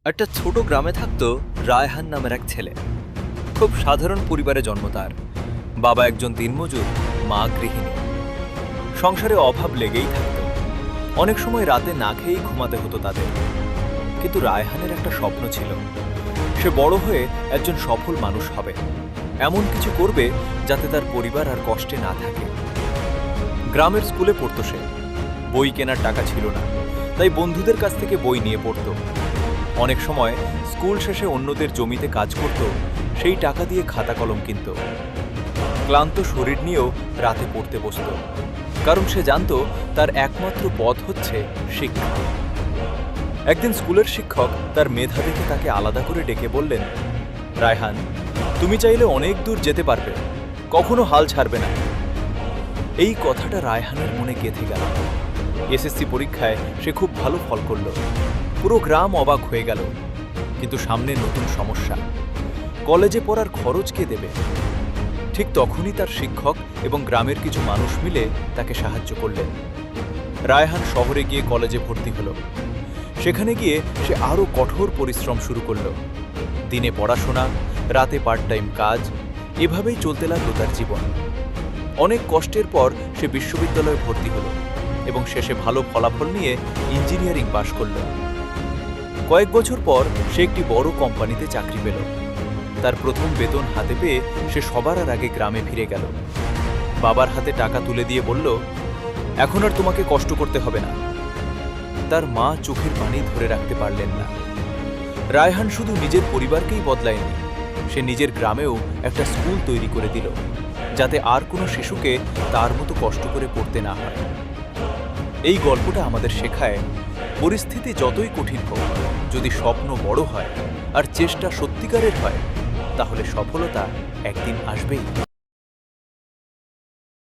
একটা ছোট গ্রামে থাকতো রায়হান নামের এক ছেলে। খুব সাধারণ পরিবারে জন্ম তার। বাবা একজন দিনমজুর, মা গৃহিণী। সংসারে অভাব লেগেই থাকত। অনেক সময় রাতে না খেয়েই ঘুমাতে হতো তাদের। কিন্তু রায়হানের একটা স্বপ্ন ছিল, সে বড় হয়ে একজন সফল মানুষ হবে, এমন কিছু করবে যাতে তার পরিবার আর কষ্টে না থাকে। গ্রামের স্কুলে পড়তো সে। বই কেনার টাকা ছিল না, তাই বন্ধুদের কাছ থেকে বই নিয়ে পড়তো। অনেক সময় স্কুল শেষে অন্যদের জমিতে কাজ করত, সেই টাকা দিয়ে খাতা কলম কিনত। ক্লান্ত শরীর নিয়েও রাতে পড়তে বসত, কারণ সে জানত তার একমাত্র পথ হচ্ছে শিক্ষা। একদিন স্কুলের শিক্ষক তার মেধা দেখে তাকে আলাদা করে ডেকে বললেন, রায়হান, তুমি চাইলে অনেক দূর যেতে পারবে, কখনো হাল ছাড়বে না। এই কথাটা রায়হানের মনে গেঁথে গেল। এসএসসি পরীক্ষায় সে খুব ভালো ফল করল। পুরো গ্রাম অবাক হয়ে গেল। কিন্তু সামনে নতুন সমস্যা, কলেজে পড়ার খরচ কে দেবে? ঠিক তখনই তার শিক্ষক এবং গ্রামের কিছু মানুষ মিলে তাকে সাহায্য করলেন। রায়হান শহরে গিয়ে কলেজে ভর্তি হলো। সেখানে গিয়ে সে আরও কঠোর পরিশ্রম শুরু করল। দিনে পড়াশোনা, রাতে পার্ট টাইম কাজ, এভাবেই চলতে লাগলো তার জীবন। অনেক কষ্টের পর সে বিশ্ববিদ্যালয়ে ভর্তি হলো এবং শেষে ভালো ফলাফল নিয়ে ইঞ্জিনিয়ারিং পাশ করল। কয়েক বছর পর সে একটি বড় কোম্পানিতে চাকরি পেল। তার প্রথম বেতন হাতে পেয়ে সে সবার আগে গ্রামে ফিরে গেল। বাবার হাতে টাকা তুলে দিয়ে বলল, এখন আর তোমাকে কষ্ট করতে হবে না। তার মা চোখের পানি ধরে রাখতে পারলেন না। রায়হান শুধু নিজের পরিবারকেই বদলায়নি, সে নিজের গ্রামেও একটা স্কুল তৈরি করে দিল, যাতে আর কোনো শিশুকে তার মতো কষ্ট করে পড়তে না হয়। এই গল্পটা আমাদের শেখায়, পরিস্থিতি যতই কঠিন হোক, যদি স্বপ্ন বড় হয় আর চেষ্টা সত্যিকারের হয়, তাহলে সফলতা একদিন আসবেই।